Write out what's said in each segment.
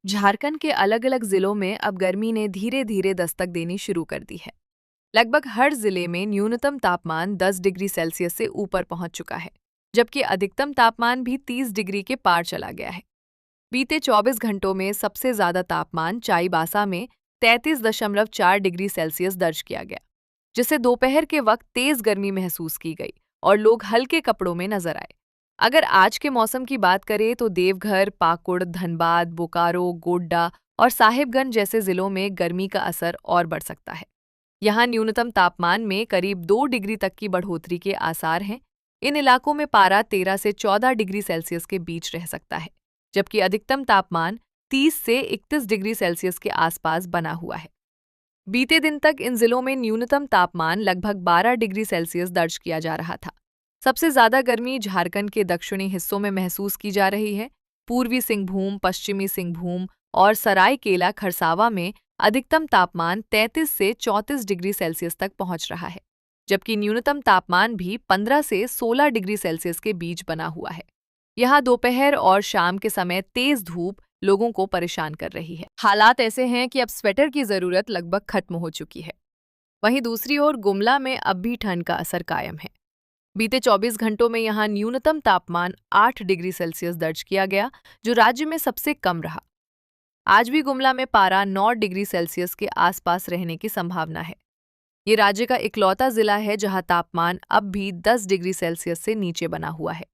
झारखंड के अलग अलग जिलों में अब गर्मी ने धीरे धीरे दस्तक देनी शुरू कर दी है। लगभग हर जिले में न्यूनतम तापमान 10 डिग्री सेल्सियस से ऊपर पहुंच चुका है, जबकि अधिकतम तापमान भी 30 डिग्री के पार चला गया है। बीते 24 घंटों में सबसे ज्यादा तापमान चाईबासा में 33.4 डिग्री सेल्सियस दर्ज किया गया, जिससे दोपहर के वक्त तेज गर्मी महसूस की गई और लोग हल्के कपड़ों में नजर आए। अगर आज के मौसम की बात करें तो देवघर, पाकुड़, धनबाद, बोकारो, गोड्डा और साहिबगंज जैसे जिलों में गर्मी का असर और बढ़ सकता है। यहाँ न्यूनतम तापमान में करीब 2 डिग्री तक की बढ़ोतरी के आसार हैं। इन इलाकों में पारा 13 से 14 डिग्री सेल्सियस के बीच रह सकता है, जबकि अधिकतम तापमान 30 से 31 डिग्री सेल्सियस के आसपास बना हुआ है। बीते दिन तक इन जिलों में न्यूनतम तापमान लगभग 12 डिग्री सेल्सियस दर्ज किया जा रहा था। सबसे ज्यादा गर्मी झारखंड के दक्षिणी हिस्सों में महसूस की जा रही है। पूर्वी सिंहभूम, पश्चिमी सिंहभूम और सरायकेला खरसावा में अधिकतम तापमान 33 से 34 डिग्री सेल्सियस तक पहुंच रहा है, जबकि न्यूनतम तापमान भी 15 से 16 डिग्री सेल्सियस के बीच बना हुआ है। यहाँ दोपहर और शाम के समय तेज धूप लोगों को परेशान कर रही है। हालात ऐसे हैं कि अब स्वेटर की जरूरत लगभग खत्म हो चुकी है। वहीं दूसरी ओर गुमला में अब भी ठंड का असर कायम है। बीते 24 घंटों में यहाँ न्यूनतम तापमान 8 डिग्री सेल्सियस दर्ज किया गया, जो राज्य में सबसे कम रहा। आज भी गुमला में पारा 9 डिग्री सेल्सियस के आसपास रहने की संभावना है। ये राज्य का इकलौता जिला है जहां तापमान अब भी 10 डिग्री सेल्सियस से नीचे बना हुआ है।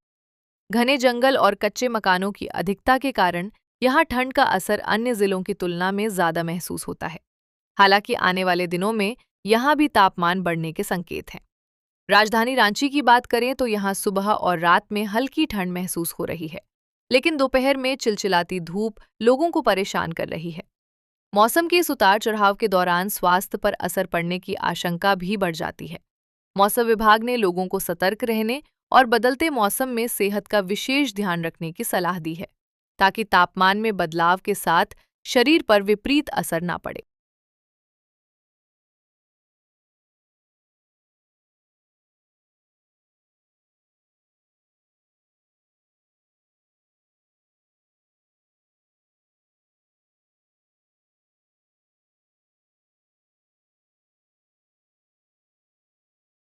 घने जंगल और कच्चे मकानों की अधिकता के कारण यहाँ ठंड का असर अन्य जिलों की तुलना में ज्यादा महसूस होता है। हालांकि आने वाले दिनों में यहाँ भी तापमान बढ़ने के संकेत हैं। राजधानी रांची की बात करें तो यहाँ सुबह और रात में हल्की ठंड महसूस हो रही है, लेकिन दोपहर में चिलचिलाती धूप लोगों को परेशान कर रही है। मौसम के इस उतार चढ़ाव के दौरान स्वास्थ्य पर असर पड़ने की आशंका भी बढ़ जाती है। मौसम विभाग ने लोगों को सतर्क रहने और बदलते मौसम में सेहत का विशेष ध्यान रखने की सलाह दी है, ताकि तापमान में बदलाव के साथ शरीर पर विपरीत असर न पड़े।